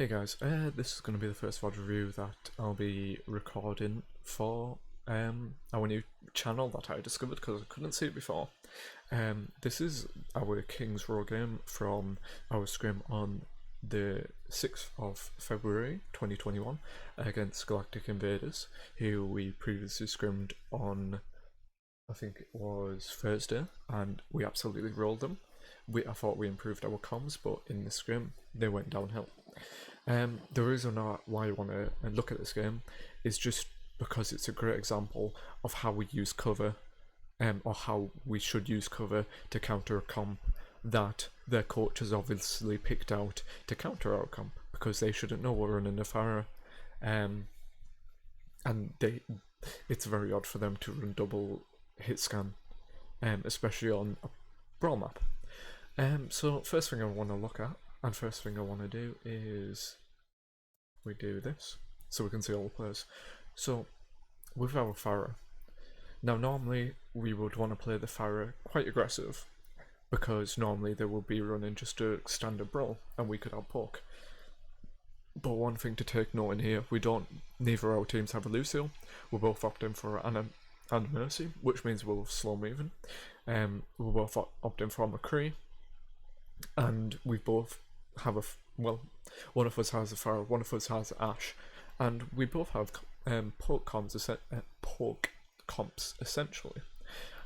Hey guys, this is going to be the first VOD review that I'll be recording for our new channel that I discovered because I couldn't see it before. This is our King's Row game from our scrim on the 6th of February 2021 against Galactic Invaders, who we previously scrimmed on, I think it was Thursday, and we absolutely rolled them. I thought we improved our comms, but in the scrim they went downhill. The reason why I want to look at this game is just because it's a great example of how we use cover, or how we should use cover to counter a comp that their coaches obviously picked out to counter our comp, because they shouldn't know we're running a Farah, and it's very odd for them to run double hit scan, especially on a brawl map. So first thing I want to look at, and first thing I want to do is we do this so we can see all the players. So with our Farah, now normally we would want to play the Farah quite aggressive, because normally they would be running just a standard brawl and we could outpoke. But one thing to take note in here, neither of our teams have a Lucio. We're both opting for Anna and Mercy, which means we're slow moving. We're both opting for McCree, and we both have one of us has a Farah, one of us has Ash, and we both have poke comps essentially.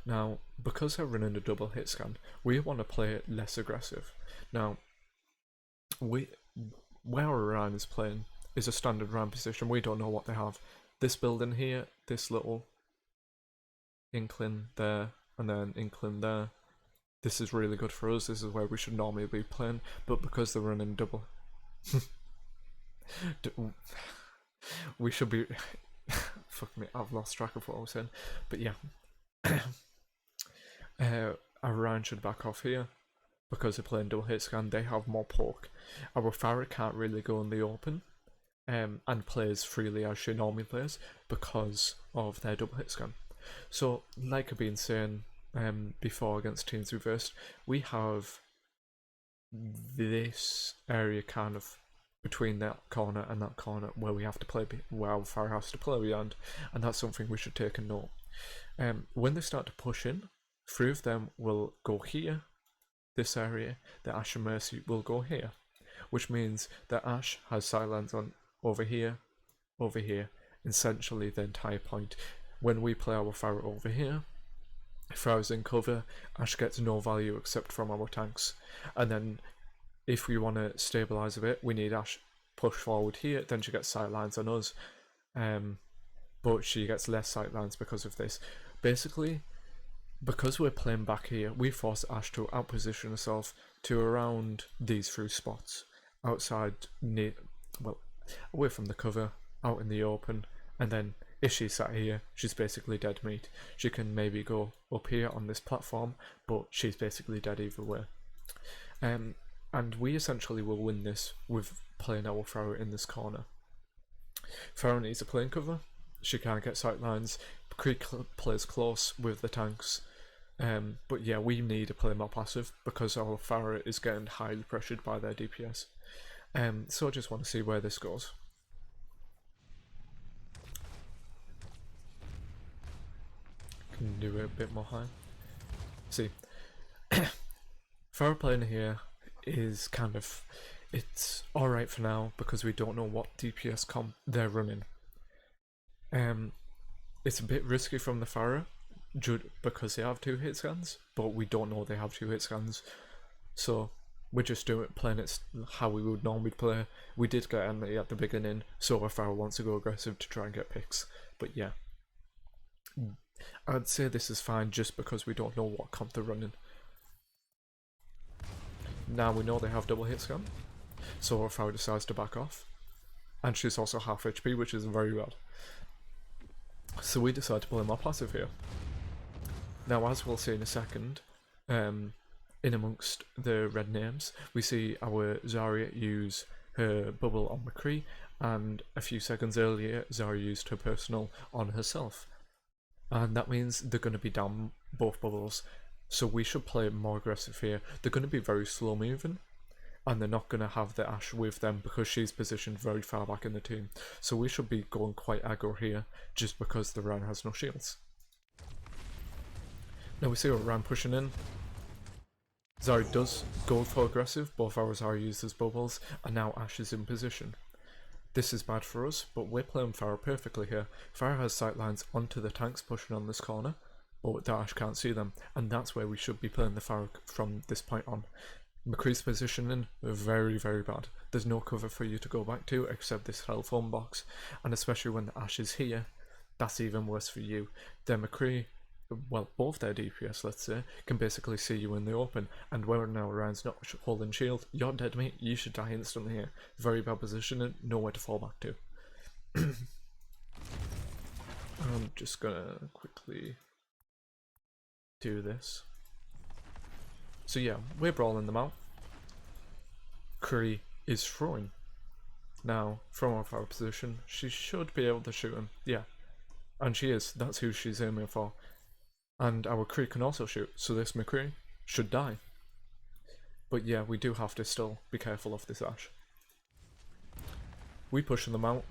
Now, because they're running a double hit scan, we want to play it less aggressive. Now, where Orion is playing is a standard round position. We don't know what they have. This building here, this little inkling there, and then inkling there. This is really good for us. This is where we should normally be playing, but because they're running double, we should be. Fuck me, I've lost track of what I was saying. But yeah, Orion should back off here because they're playing double hit scan. They have more poke. Our Farah can't really go in the open, and plays freely as she normally plays because of their double hit scan. So, like I've been saying before against teams reversed, we have this area kind of between that corner and that corner where we have to play, where our Farah has to play beyond, and that's something we should take a note. When they start to push in, 3 of them will go here, this area. The Ash and Mercy will go here, which means that Ash has sightlines on over here, essentially the entire point. When we play our Farah over here, if I was in cover, Ash gets no value except from our tanks. And then if we want to stabilise a bit, we need Ash push forward here, then she gets sightlines on us. But she gets less sightlines because of this. Basically, because we're playing back here, we force Ash to outposition herself to around these 3 spots. Outside, away from the cover, out in the open, and then if she's sat here, she's basically dead meat. She can maybe go up here on this platform, but she's basically dead either way. And we essentially will win this with playing our Farah in this corner. Farah needs a plane cover. She can't get sightlines. Creek plays close with the tanks. But yeah, we need to play more passive because our Farah is getting highly pressured by their DPS. So I just want to see where this goes. Can do it a bit more high. See, Farah playing here is kind of, it's alright for now because we don't know what DPS comp they're running. It's a bit risky from the Farah because they have 2 hit scans, but we don't know they have 2 hit scans, so we're just playing it how we would normally play. We did get Emily at the beginning, so our Farah wants to go aggressive to try and get picks, but yeah. I'd say this is fine just because we don't know what comp they're running. Now we know they have double hit scan, so our Farah decides to back off, and she's also half HP, which is very bad. So we decide to play more passive here. Now, as we'll see in a second, in amongst the red names, we see our Zarya use her bubble on McCree, and a few seconds earlier, Zarya used her personal on herself. And that means they're going to be down both bubbles, so we should play more aggressive here. They're going to be very slow moving, and they're not going to have the Ashe with them because she's positioned very far back in the team. So we should be going quite aggro here just because the Ryan has no shields. Now we see our Ryan pushing in. Zarya does go for aggressive, both our Zarya uses bubbles, and now Ashe is in position. This is bad for us, but we're playing Pharah perfectly here. Pharah has sightlines onto the tanks pushing on this corner, but the Ashe can't see them, and that's where we should be playing the Pharah from this point on. McCree's positioning, very, very bad. There's no cover for you to go back to except this telephone box, and especially when the Ashe is here, that's even worse for you. Then McCree, well, both their DPS, let's say, can basically see you in the open, and when now Ryan's not holding shield, you're dead, mate. You should die instantly here. Very bad positioning, nowhere to fall back to. I'm just gonna quickly do this. So yeah, we're brawling them out. Curry is throwing. Now, from our position, she should be able to shoot him. Yeah, and she is. That's who she's aiming for. And our Cree can also shoot, so this McCree should die. But yeah, we do have to still be careful of this Ashe. We pushing them out.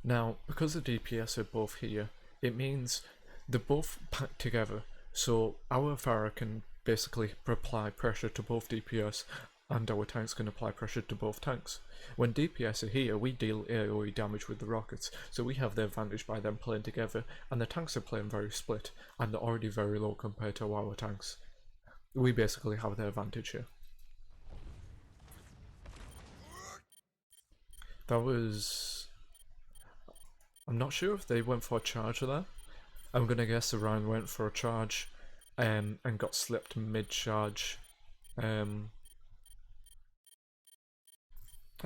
Now, because the DPS are both here, it means they're both packed together. So our Pharah can basically apply pressure to both DPS, and our tanks can apply pressure to both tanks. When DPS are here, we deal AoE damage with the rockets, so we have the advantage by them playing together, and the tanks are playing very split, and they're already very low compared to our tanks. We basically have the advantage here. That was... I'm not sure if they went for a charge there. I'm gonna guess the Ryan went for a charge and got slipped mid-charge.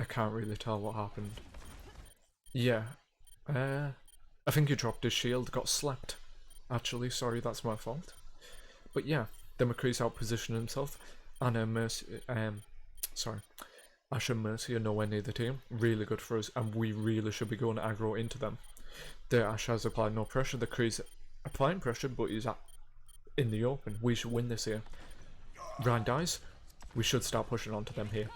I can't really tell what happened. Yeah, I think he dropped his shield, got slapped. Actually, sorry, that's my fault. But yeah, the McCree's outpositioned himself, and Mercy, Ashe and Mercy are nowhere near the team. Really good for us, and we really should be going aggro into them. The Ashe has applied no pressure, the Kree's applying pressure, but he's in the open. We should win this here. Ryan dies, we should start pushing onto them here.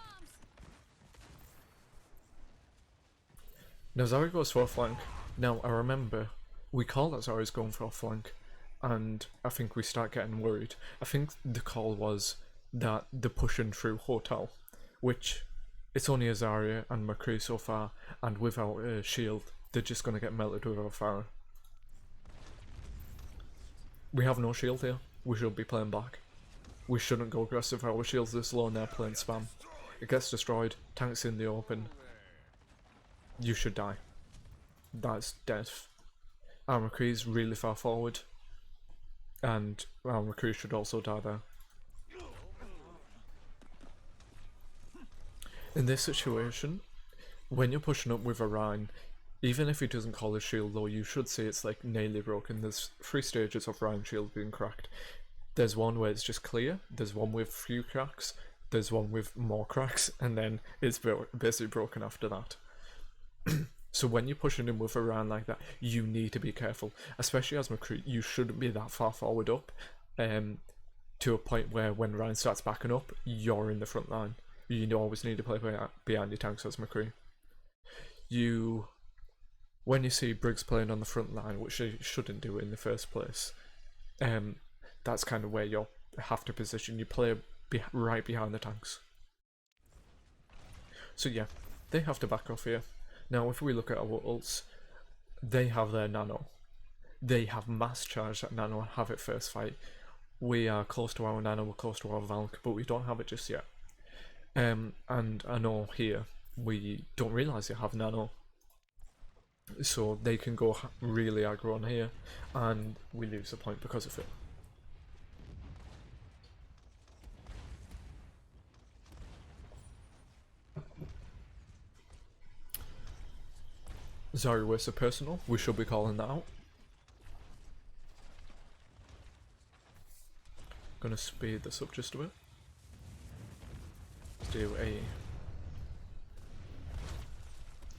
Now Zarya goes for a flank. Now I remember, we call that Zarya's going for a flank, and I think we start getting worried. I think the call was that they're pushing through Hotel, which it's only a Zarya and McCree so far, and without a shield, they're just going to get melted with our Pharah. We have no shield here, we should be playing back. We shouldn't go aggressive, our shield's this low and they're playing spam. It gets destroyed, tanks in the open. You should die. That's death. Our McCree's really far forward, and our McCree should also die there. In this situation, when you're pushing up with a Ryan, even if he doesn't call his shield low, you should say it's like nearly broken. There's 3 stages of Ryan shield being cracked. There's one where it's just clear, there's one with few cracks, there's one with more cracks, and then it's basically broken after that. So when you're pushing him with a Ryan like that, you need to be careful. Especially as McCree, you shouldn't be that far forward up, to a point where when Ryan starts backing up, you're in the front line. You always need to play behind your tanks as McCree. When you see Briggs playing on the front line, which they shouldn't do in the first place, that's kind of where you have to position. You play right behind the tanks. So yeah, they have to back off here. Now if we look at our ults, they have their nano. They have mass charge that nano and have it first fight. We are close to our nano, we're close to our Valk, but we don't have it just yet. And I know here, we don't realise they have nano. So they can go really aggro on here, and we lose a point because of it. Zarya wastes a personal, we should be calling that out. Gonna speed this up just a bit. Let's do a...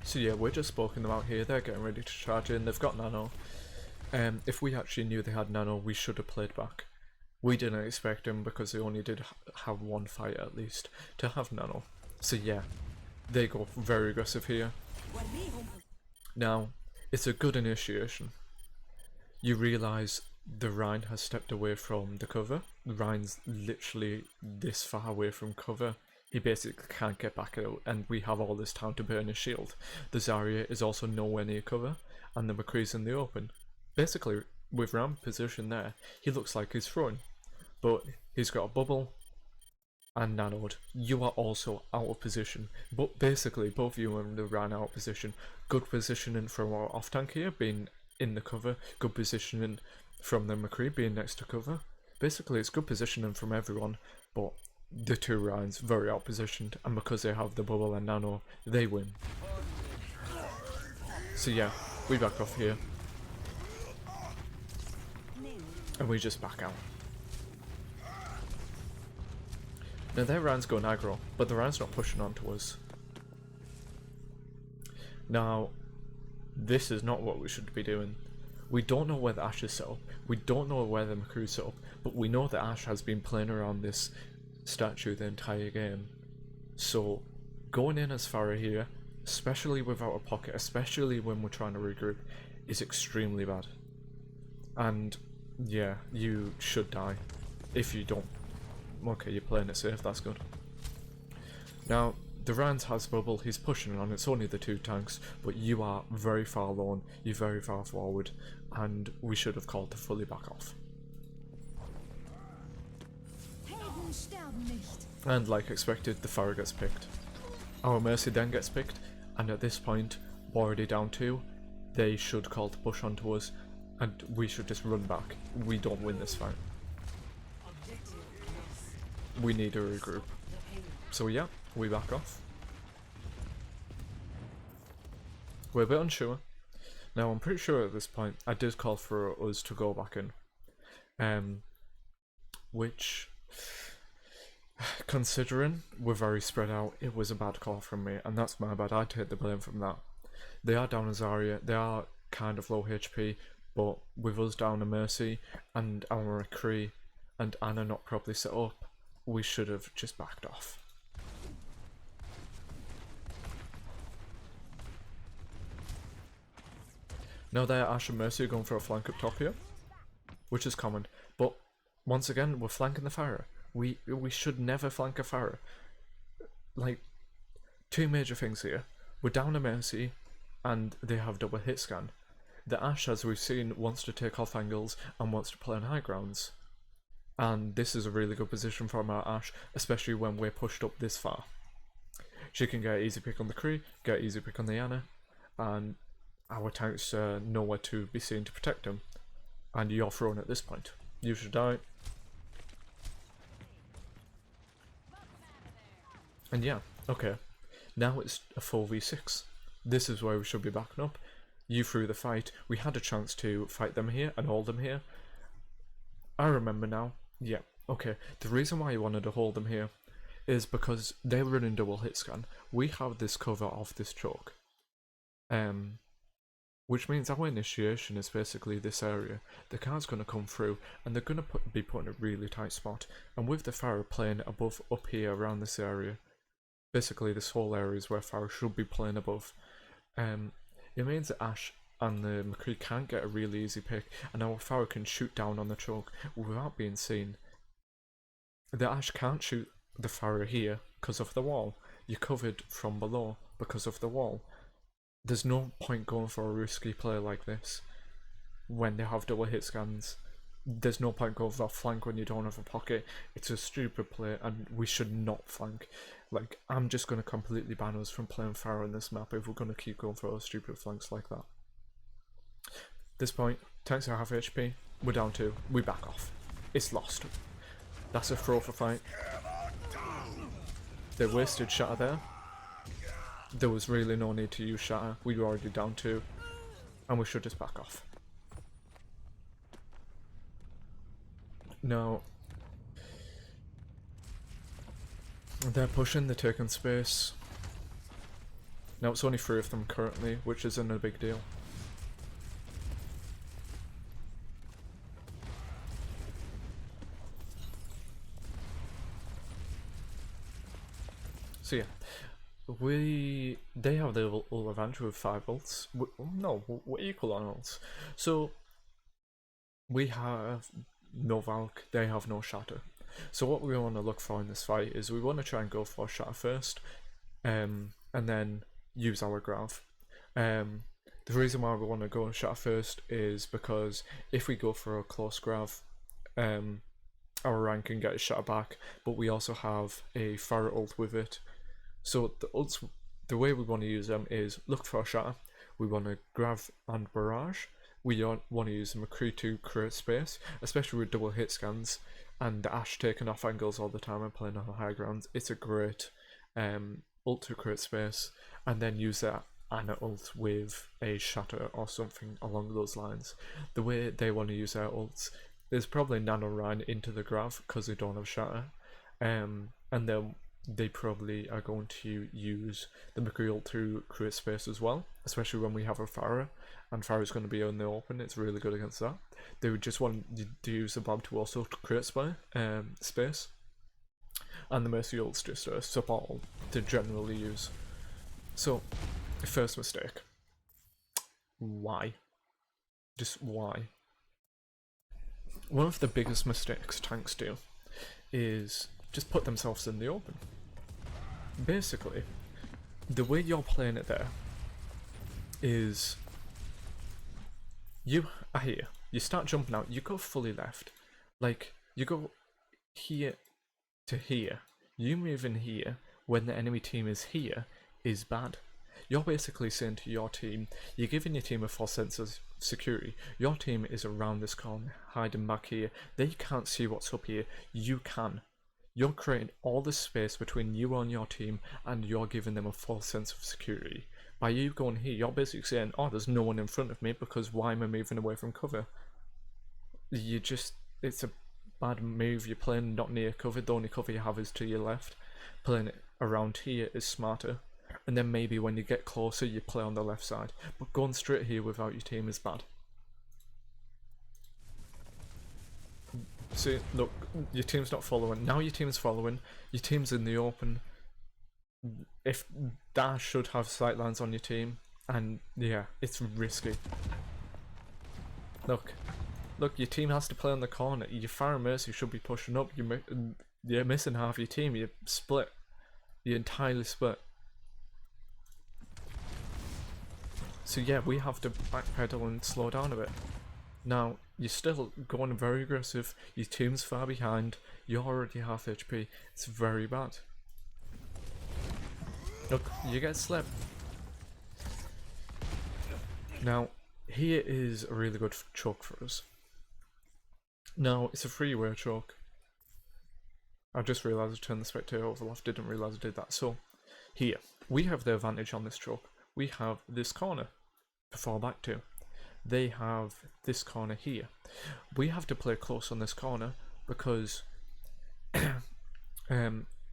So yeah, we're just poking them out here, they're getting ready to charge in, they've got nano. If we actually knew they had nano, we should have played back. We didn't expect him because they only did have one fight at least to have Nano. So yeah, they go very aggressive here. Now, it's a good initiation. You realise the Rhine has stepped away from the cover. The Rhine's literally this far away from cover. He basically can't get back out, and we have all this time to burn his shield. The Zarya is also nowhere near cover, and the McCree's in the open. Basically, with Ram position there, he looks like he's throwing, but he's got a bubble and Nanoed. You are also out of position, but basically both you and the Rhine out of position. Good positioning from our off tank here, being in the cover. Good positioning from the McCree being next to cover. Basically, it's good positioning from everyone, but the two Rhines very out positioned, and because they have the bubble and Nano, they win. So yeah, we back off here, and we just back out. Now their Rhine's going aggro, but the Rhine's not pushing onto us. Now, this is not what we should be doing. We don't know where the Ashe is set up, we don't know where the McCree's set up, but we know that Ashe has been playing around this statue the entire game. So, going in as Farah here, especially without a pocket, especially when we're trying to regroup, is extremely bad. And yeah, you should die if you don't. Okay, you're playing it safe, that's good. Now, the Rhines has bubble, he's pushing on, it's only the two tanks, but you are very far alone, you're very far forward, and we should have called to fully back off. And like expected, the Farah gets picked. Our Mercy then gets picked, and at this point, we're already down 2, they should call to push onto us, and we should just run back. We don't win this fight. We need to regroup. So yeah, we back off. We're a bit unsure. Now I'm pretty sure at this point I did call for us to go back in. Which, considering we're very spread out, it was a bad call from me, and that's my bad. I take the blame from that. They are down as Zarya, they are kind of low HP, but with us down a Mercy and our McCree and Anna not properly set up, we should have just backed off. Now there, Ashe and Mercy are going for a flank up top here, which is common, but once again, we're flanking the Farah. We should never flank a Farah. Like, two major things here. We're down a Mercy, and they have double hit scan. The Ashe, as we've seen, wants to take off angles and wants to play on high grounds. And this is a really good position from our Ashe, especially when we're pushed up this far. She can get an easy pick on the Kree, get an easy pick on the Anna, and our tanks nowhere to be seen to protect him. And you're thrown at this point. You should die. And yeah, okay. Now it's a 4v6. This is where we should be backing up. You threw the fight. We had a chance to fight them here and hold them here. I remember now. Yeah, okay. The reason why you wanted to hold them here is because they're running double hit scan. We have this cover of this choke. Which means our initiation is basically this area. The car's going to come through and they're going to be put in a really tight spot. And with the Farah playing above up here around this area, basically this whole area is where Farah should be playing above. It means that Ashe and the McCree can't get a really easy pick, and our Farah can shoot down on the choke without being seen. The Ashe can't shoot the Farah here because of the wall. You're covered from below because of the wall. There's no point going for a risky play like this when they have double hit scans. There's no point going for a flank when you don't have a pocket. It's a stupid play and we should not flank. Like, I'm just going to completely ban us from playing Farah on this map if we're going to keep going for those stupid flanks like that. At this point, tanks are half HP, we're down 2, we back off. It's lost. That's a throw for fight. They wasted Shatter there. There was really no need to use Shatter, we were already down 2, and we should just back off. Now, they're pushing, they're taking space. Now it's only 3 of them currently, which isn't a big deal. So yeah, they have their little advantage with 5 ults. No, we're equal on ults. So we have no Valk, they have no Shatter. So what we want to look for in this fight is we want to try and go for Shatter first, and then use our Grav. The reason why we want to go Shatter first is because if we go for a close Grav, our rank can get a Shatter back, but we also have a Pharah ult with it. So the ults, the way we want to use them is look for a Shatter, we want to Grav and Barrage, we want to use the McCree to create space, especially with double hit scans, and Ashe taking off angles all the time and playing on the high ground. It's a great ult to create space, and then use that Ana ult with a Shatter or something along those lines. The way they want to use their ults is probably Nano Ryan into the Grav because they don't have Shatter, and then they probably are going to use the McCree ult to create space as well, especially when we have a Pharah, and Pharah's going to be in the open. It's really good against that. They would just want to use the Bob to also create space, and the Mercy ult's just a support ult to generally use. So, first mistake. Why? Just why? One of the biggest mistakes tanks do is just put themselves in the open. Basically, the way you're playing it there is you are here, you start jumping out, you go fully left, like you go here to here, you move in here when the enemy team is here is bad. You're basically saying to your team, you're giving your team a false sense of security. Your team is around this corner, hiding back here, they can't see what's up here, you can. You're creating all the space between you and your team, and you're giving them a false sense of security. By you going here, you're basically saying, oh, there's no one in front of me because why am I moving away from cover? It's a bad move. You're playing not near cover, the only cover you have is to your left. Playing it around here is smarter. And then maybe when you get closer, you play on the left side. But going straight here without your team is bad. See, look, your team's not following. Now your team's following. Your team's in the open. If that should have sightlines on your team, and yeah, it's risky. Look, your team has to play on the corner. Your Pharah Mercy should be pushing up. You're missing half your team. You're split. You're entirely split. So yeah, we have to backpedal and slow down a bit. Now, you're still going very aggressive, your team's far behind, you're already half HP, it's very bad. Look, you get slept. Now, here is a really good choke for us. Now, it's a freeway choke. I just realised I turned the spectator overlap, didn't realise I did that. So, here, we have the advantage on this choke. We have this corner to fall back to. They have this corner here. We have to play close on this corner because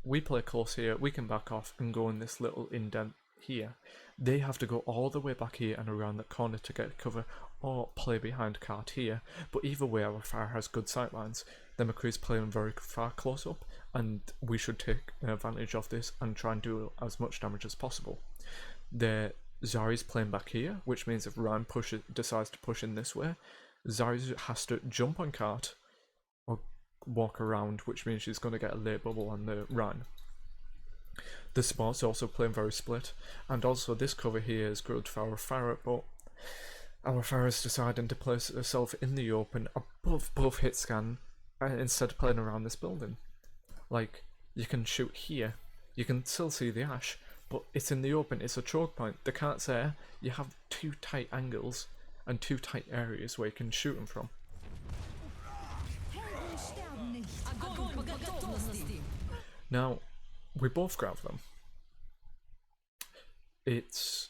we play close here, we can back off and go in this little indent here. They have to go all the way back here and around the corner to get cover, or play behind cart here. But either way, our Pharah has good sightlines. The McCree's playing very far close up, and we should take advantage of this and try and do as much damage as possible. The Zari's playing back here, which means if Ryan decides to push in this way, Zari has to jump on cart or walk around, which means she's going to get a late bubble on the Ryan. The support's also playing very split, and also this cover here is good for our Pharah, but our Pharah's deciding to place herself in the open above both hit scan instead of playing around this building. Like, you can shoot here, you can still see the Ashe, but it's in the open, it's a choke point. The cart's there, you have two tight angles and two tight areas where you can shoot them from. Now, we both grab them. It's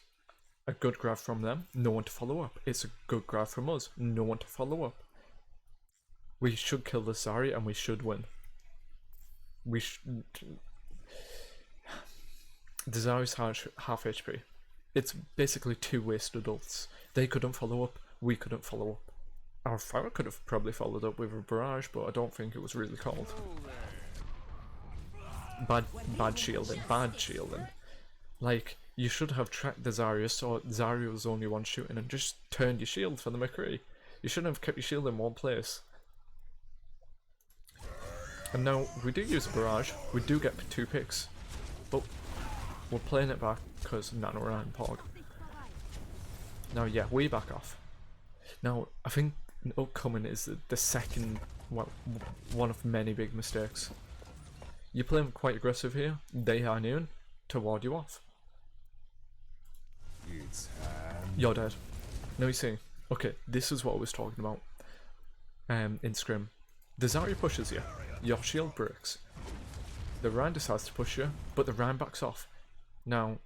a good grab from them, no one to follow up. It's a good grab from us, no one to follow up. We should kill the Zari and we should win. The Zari's half HP. It's basically two wasted ults. They couldn't follow up, we couldn't follow up. Our Pharah could have probably followed up with a barrage, but I don't think it was really called. Bad shielding. Bad shielding. Like, you should have tracked the Zarya so Zarya was the only one shooting and just turned your shield for the McCree. You shouldn't have kept your shield in one place. And now, we do use a barrage. We do get 2 picks. But we're playing it back because Nano ran Pog. Now, yeah, we back off. Now, I think upcoming is the second, well, one of many big mistakes. You play them quite aggressive here. They are immune to ward you off. You're dead. Now you see, okay, this is what I was talking about in Scrim. The Zarya pushes you, your shield breaks. The Ryan decides to push you, but the Ryan backs off. Now,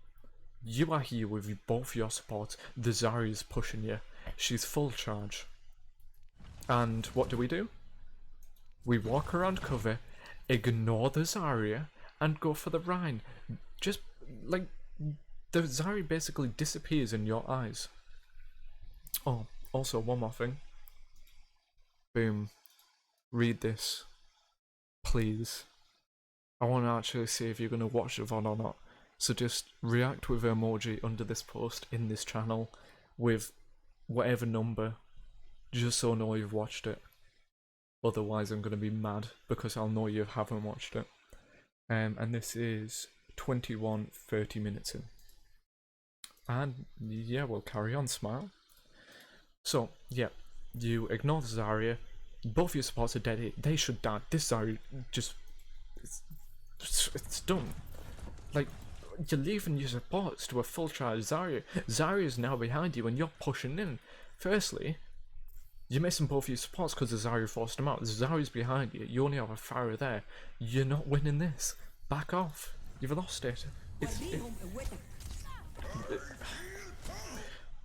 you are here with both your supports. The Zarya is pushing you. She's full charge. And what do? We walk around cover, ignore the Zarya, and go for the Rhine. Just, like, the Zarya basically disappears in your eyes. Oh, also, one more thing. Boom. Read this. Please. I want to actually see if you're going to watch the VOD or not. So just react with an emoji under this post in this channel with whatever number, just so I know you've watched it. Otherwise I'm going to be mad because I'll know you haven't watched it. And this is 21:30 minutes in. And yeah, we'll carry on, smile. So yeah, you ignore the Zarya. Both your supports are dead. They should die. This Zarya just it's done. Like, you're leaving your supports to a full charge Zarya. Zarya is now behind you and you're pushing in. Firstly, you're missing both your supports because the Zarya forced them out. The Zarya's behind you. You only have a Pharah there. You're not winning this. Back off. You've lost it.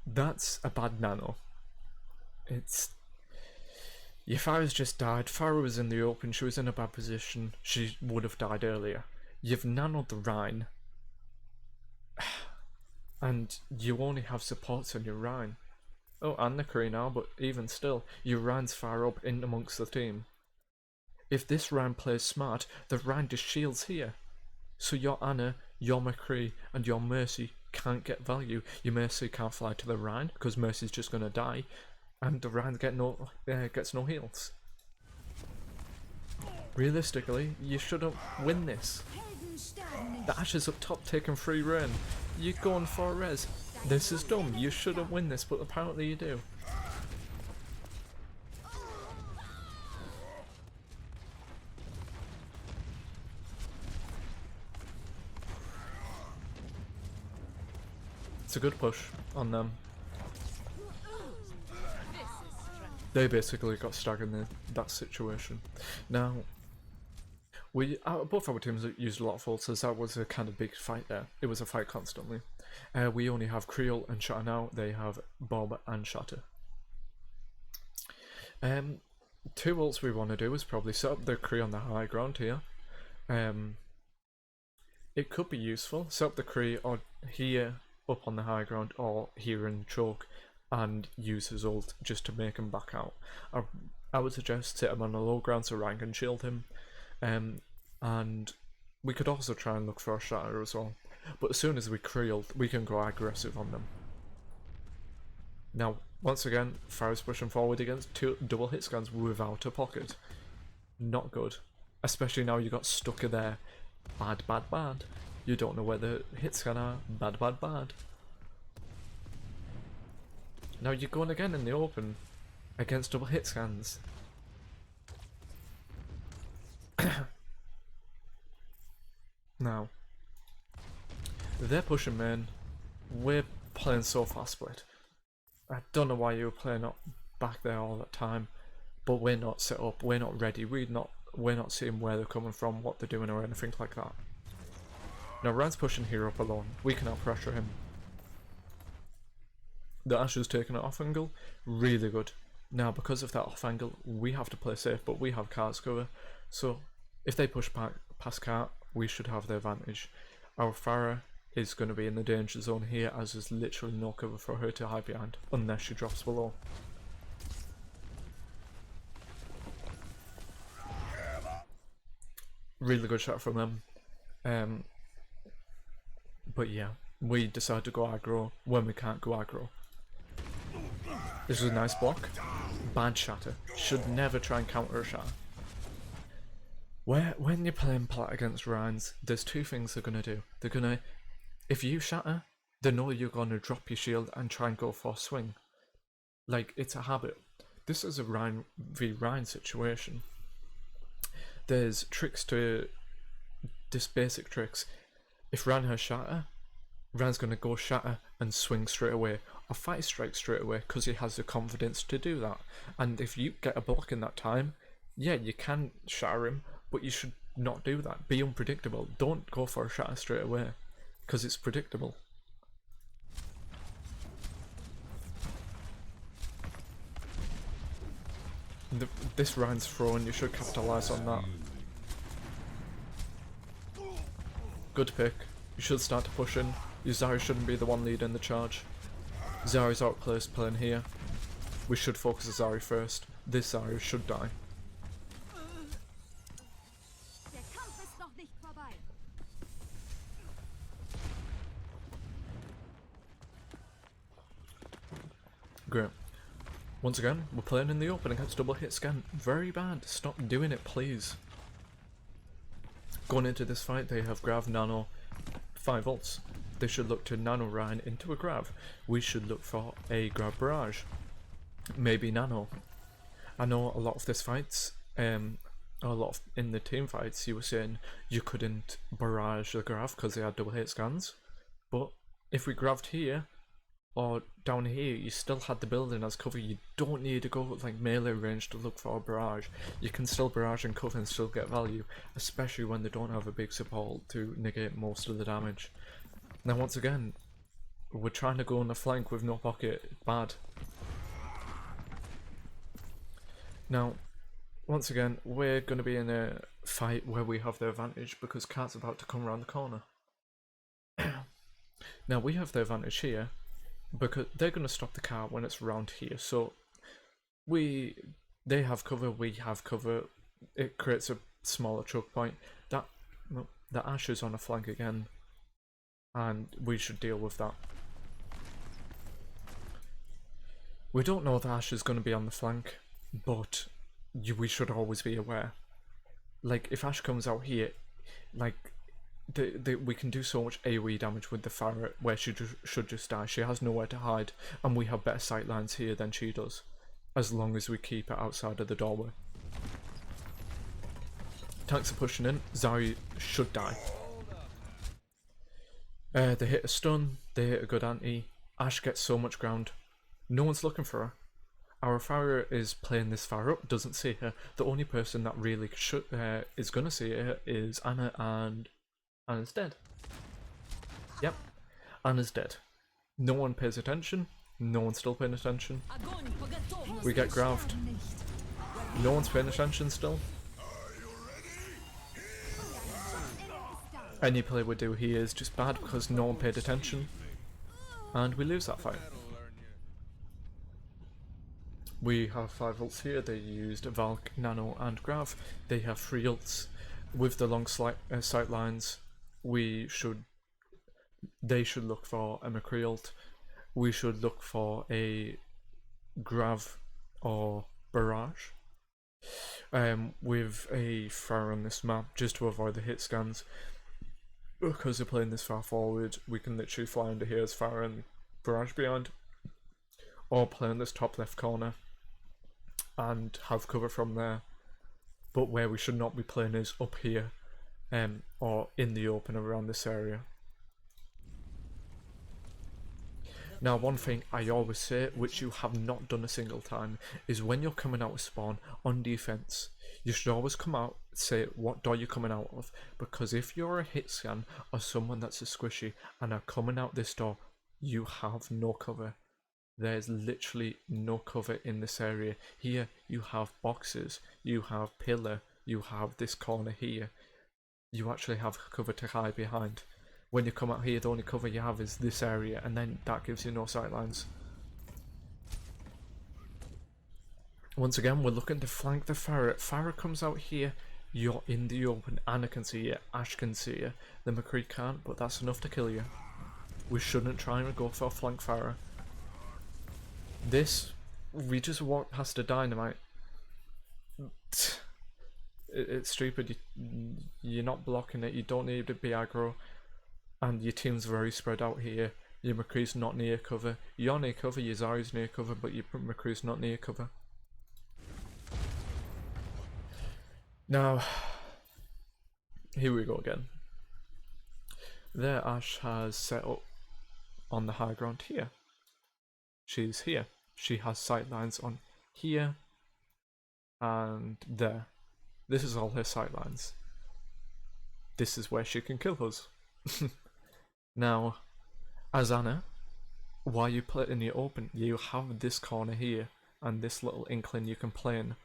That's a bad nano. Your Pharah's just died. Pharah was in the open. She was in a bad position. She would have died earlier. You've nanoed the Rhine. And you only have supports on your Rhine. Oh, and the Kree now, but even still, your Rhine's far up in amongst the team. If this Rhine plays smart, the Rhine just shields here. So your Anna, your McCree, and your Mercy can't get value. Your Mercy can't fly to the Rhine, because Mercy's just gonna die. And the Rhine gets no heals. Realistically, you shouldn't win this. The Ashes up top taking free reign. You're going for a res. This is dumb. You shouldn't win this, but apparently you do. It's a good push on them. They basically got staggered in that situation. Now, both our teams used a lot of ults. That was a kind of big fight there. It was a fight constantly. We only have Creole and Shatter now. They have Bob and Shatter. 2 ults we want to do is probably set up the Kree on the high ground here. It could be useful. Set up the Kree or here up on the high ground or here in choke and use his ult just to make him back out. I would suggest set him on a low ground so Ryan can shield him. And we could also try and look for a Shatter as well. But as soon as we Kree, we can go aggressive on them. Now, once again, Pharah's pushing forward against 2 double hit scans without a pocket. Not good. Especially now you got Stucker there. Bad, bad, bad. You don't know where the hit scan are. Bad, bad, bad. Now you're going again in the open against double hit scans. Now, they're pushing main. We're playing so fast split. I don't know why you were playing up back there all that time, but we're not set up. We're not ready. We're not seeing where they're coming from, what they're doing, or anything like that. Now Ryan's pushing here up alone. We can out pressure him. The Ashe is taking it off angle. Really good. Now because of that off angle, we have to play safe, but we have cards cover. So if they push back past cart, we should have the advantage. Our Pharah is going to be in the danger zone here, as there's literally no cover for her to hide behind unless she drops below. Really good shot from them. Um, but yeah, we decide to go aggro when we can't go aggro. This is a nice block. Bad shatter. Should never try and counter a shatter. When you're playing plat against Rhines, there's two things they're gonna do. They're gonna, if you shatter, they know you're gonna drop your shield and try and go for a swing. Like, it's a habit. This is a Rhine v Rhine situation. There's tricks to this, basic tricks. If Rhine has shatter, Rhine's gonna go shatter and swing straight away, or fight strike straight away, because he has the confidence to do that. And if you get a block in that time, yeah, you can shatter him, but you should not do that. Be unpredictable. Don't go for a shatter straight away, because it's predictable. This Rhine's thrown, you should capitalise on that. Good pick. You should start to push in. Your Zarya shouldn't be the one leading the charge. Zarya's outplaced playing here. We should focus on Zarya first. This Zarya should die. Great. Once again, we're playing in the open against double hit scan. Very bad. Stop doing it, please. Going into this fight, they have Grav, Nano, 5 ults. They should look to Nano Rhine into a Grav. We should look for a Grav Barrage. Maybe Nano. I know a lot of this fights, a lot of in the team fights, you were saying you couldn't barrage the Grav because they had double hit scans. But if we grabbed here, or down here, you still had the building as cover. You don't need to go like melee range to look for a barrage. You can still barrage and cover and still get value, especially when they don't have a big support to negate most of the damage. Now once again, we're trying to go on the flank with no pocket. Bad. Now, once again, we're going to be in a fight where we have the advantage because Cart's about to come around the corner. Now we have the advantage here because they're going to stop the car when it's around here. So they have cover, we have cover. It creates a smaller choke point. The Ashe is on a flank again, and we should deal with that. We don't know the Ashe is going to be on the flank, but we should always be aware. Like, if Ashe comes out here, like, we can do so much AoE damage with the Farah where she should just die. She has nowhere to hide, and we have better sight lines here than she does, as long as we keep her outside of the doorway. Tanks are pushing in. Zarya should die. They hit a stun, they hit a good anti. Ashe gets so much ground. No one's looking for her. Our Farah is playing this far up, doesn't see her. The only person that really is gonna see her is Anna, and Anna's dead. Yep, Anna's dead. No one pays attention. No one's still paying attention. We get grabbed. No one's paying attention still. Any play we do here is just bad because no one paid attention, and we lose that fight. We have 5 ults here. They used Valk, Nano and Grav. They have 3 ults. With the long sight lines, they should look for a McCree ult. We should look for a Grav or Barrage. With a Farah on this map, just to avoid the hit scans. Because they're playing this far forward, we can literally fly under here as Farah and Barrage behind. Or play in this top left corner and have cover from there. But where we should not be playing is up here, or in the open around this area. Now, one thing I always say, which you have not done a single time, is when you're coming out of spawn on defense, you should always come out, say what door you're coming out of, because if you're a hit scan or someone that's a squishy and are coming out this door, you have no cover. There's literally no cover in this area. Here you have boxes, you have pillar, you have this corner here. You actually have cover to hide behind. When you come out here, the only cover you have is this area, and then that gives you no sightlines. Once again, we're looking to flank the Farah. Farah comes out here You're in the open. Anna can see you. Ash can see you. The McCree can't, but that's enough to kill you. We shouldn't try and go for a flank fire. This, we just walk past a dynamite. It's stupid. You're not blocking it. You don't need to be aggro. And your team's very spread out here. Your McCree's not near cover. You're near cover, your Zari's near cover, but your McCree's not near cover. Now, here we go again. There Ash has set up on the high ground here. She's here. She has sight lines on here and there. This is all her sight lines. This is where she can kill us. Now, as Anna, while you play in the open, you have this corner here and this little inkling you can play in.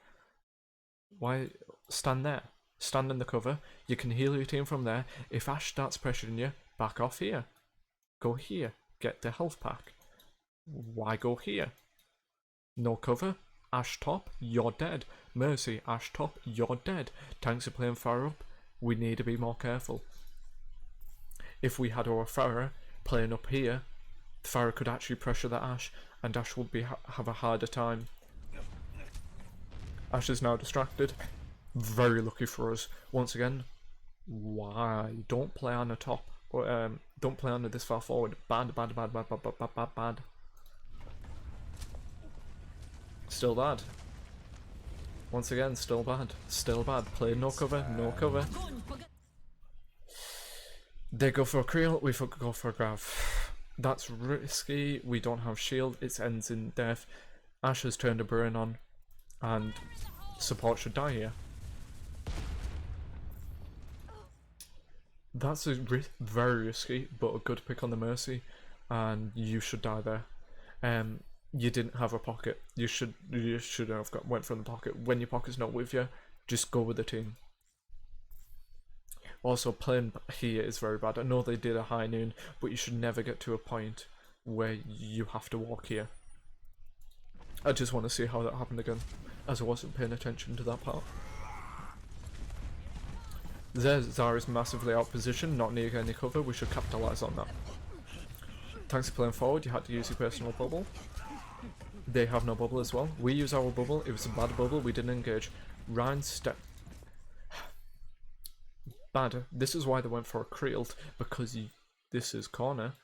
Why stand there? Stand in the cover. You can heal your team from there. If Ash starts pressuring you, back off here. Go here. Get the health pack. Why go here? No cover. Ash top, you're dead. Mercy, Ash top, you're dead. Tanks are playing fire up. We need to be more careful. If we had our Farah playing up here, the Farah could actually pressure the Ash, and Ash would have a harder time. Ash is now distracted. Very lucky for us. Once again, why? Don't play on the top. Or, don't play on this far forward. Bad, bad, bad, bad, bad, bad, bad, bad, bad. Still bad. Once again, still bad. Still bad. Play no cover, no cover. They go for a Creel, we go for a Grav. That's risky. We don't have shield. It ends in death. Ash has turned a burn on, and support should die here. That's very risky, but a good pick on the Mercy, and you should die there. You didn't have a pocket. You should have went from the pocket. When your pocket's not with you, just go with the team. Also, playing here is very bad. I know they did a high noon, but you should never get to a point where you have to walk here. I just want to see how that happened again, as I wasn't paying attention to that part. There's Zara's massively out position, not near any cover. We should capitalise on that. Thanks for playing forward. You had to use your personal bubble. They have no bubble as well. We use our bubble. It was a bad bubble. We didn't engage. Ryan step. Bad. This is why they went for a Creeled, because this is corner.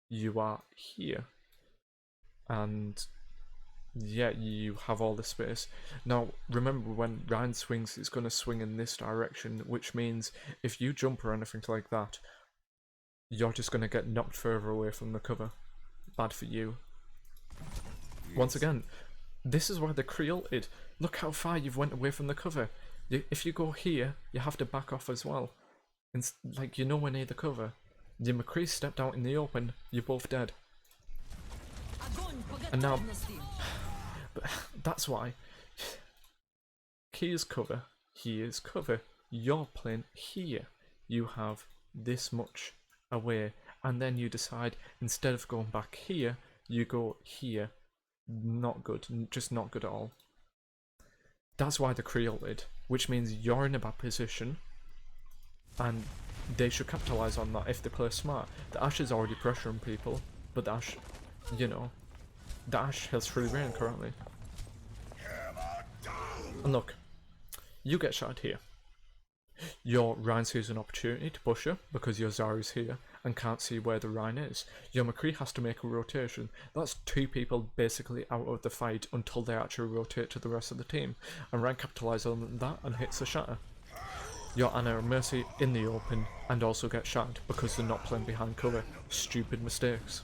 You are here. And yeah, you have all the space. Now, remember when Ryan swings, it's going to swing in this direction, which means if you jump or anything like that, you're just going to get knocked further away from the cover. Bad for you. Once again, this is why the Creeled. Look how far you've went away from the cover. If you go here, you have to back off as well. It's like you're nowhere near the cover. Your McCree stepped out in the open, you're both dead. And now, but that's why. He is cover, he is cover. You're playing here. You have this much away, and then you decide instead of going back here, you go here. Not good, just not good at all. That's why the Creeled, which means you're in a bad position, and they should capitalise on that if they play smart. The Ash is already pressuring people, but the Ash, you know, the Ash has free reign currently. And look, you get shot here. Your Ryan sees an opportunity to push you because your Zari's here and can't see where the Ryan is. Your McCree has to make a rotation. That's two people basically out of the fight until they actually rotate to the rest of the team. And Ryan capitalises on that and hits a shatter. Your Anna and Mercy in the open and also get shattered because they're not playing behind cover. Stupid mistakes.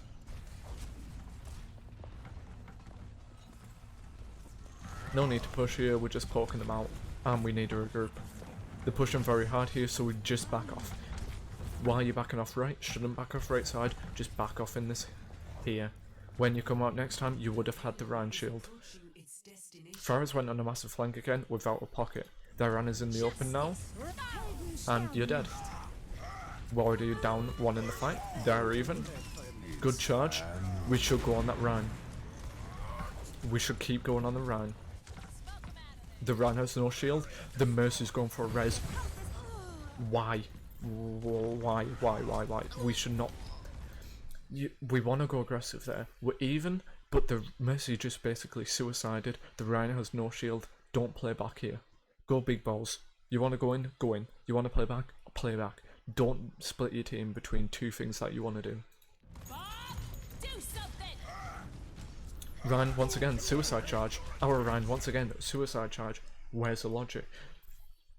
No need to push here, we're just poking them out and we need to regroup. They're pushing very hard here, so we just back off. Why are you backing off right? Shouldn't back off right side, just back off in this here. When you come out next time, you would have had the Ryan shield. Farah's went on a massive flank again without a pocket. Their Anna's in the open now, and you're dead. We're already down one in the fight. They're even. Good charge. We should go on that Ryan. We should keep going on the Ryan. The Ryan has no shield. The Mercy's going for a res. Why? Why? We should not. We want to go aggressive there. We're even, but the Mercy just basically suicided. The Rhino has no shield. Don't play back here. Go big balls. You want to go in? Go in. You want to play back? Play back. Don't split your team between two things that you want to do. Ryan, once again, suicide charge. Our Ryan, once again, suicide charge. Where's the logic?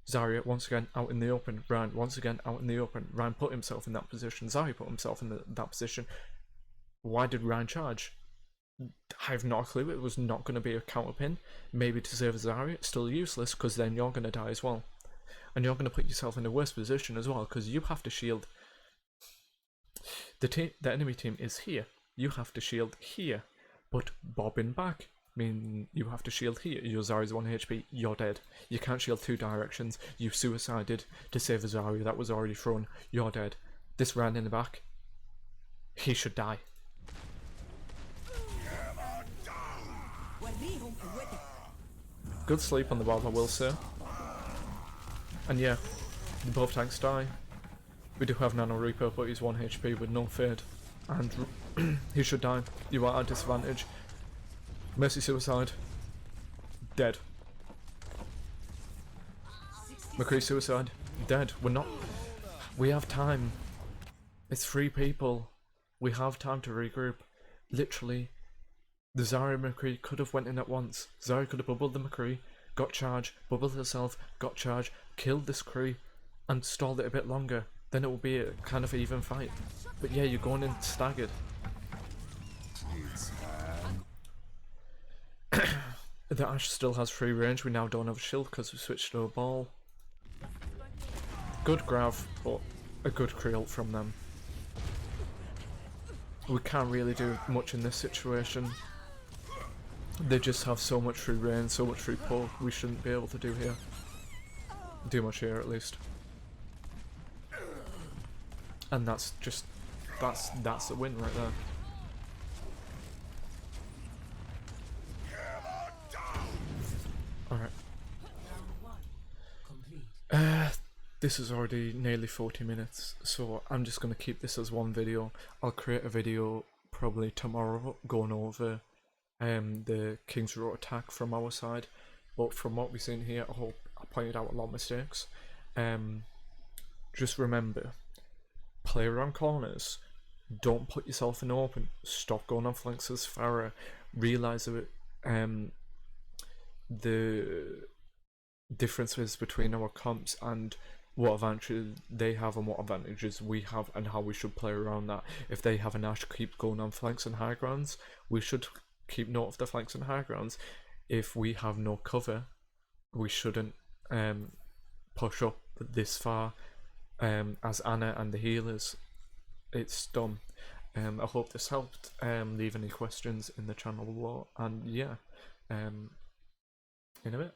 Zarya, once again, out in the open. Ryan, once again, out in the open. Ryan put himself in that position. Zarya put himself in that position. Why did Ryan charge? I have not a clue. It was not going to be a counter pin. Maybe to save Zarya. It's still useless, because then you're going to die as well. And you're going to put yourself in a worse position as well, because you have to shield. The enemy team is here. You have to shield here. But bobbing back, I mean, you have to shield here. Your Zarya's 1 HP, you're dead. You can't shield two directions. You suicided to save a Zarya that was already thrown. You're dead. This ran in the back. He should die. Good sleep on the bot, I will say. And yeah, both tanks die. We do have Nano Reaper, but he's 1 HP with no fade. And he should die. You are at disadvantage. Mercy suicide. Dead. McCree suicide. Dead. We're not. We have time. It's 3 people. We have time to regroup. Literally. The Zarya McCree could have went in at once. Zarya could have bubbled the McCree, got charge, bubbled herself, got charge, killed this Cree, and stalled it a bit longer. Then it will be a kind of even fight. But yeah, you're going in staggered. The Ashe still has free range. We now don't have a shield because we switched to a ball. Good grab, but a good Cree ult from them. We can't really do much in this situation. They just have so much free range, so much free pull. We shouldn't be able to do much here at least. And that's just that's a win right there. Alright. This is already nearly 40 minutes, so I'm just going to keep this as one video. I'll create a video probably tomorrow going over the King's Row attack from our side, but from what we've seen here, I hope I pointed out a lot of mistakes. Just remember, play around corners, don't put yourself in open, stop going on flanks as Farah, realise that the differences between our comps and what advantages they have and what advantages we have and how we should play around that. If they have an Ashe keep going on flanks and high grounds, we should keep note of the flanks and high grounds. If we have no cover, we shouldn't push up this far as Anna and the healers. It's dumb. I hope this helped. Leave any questions in the channel below, and yeah, in a bit.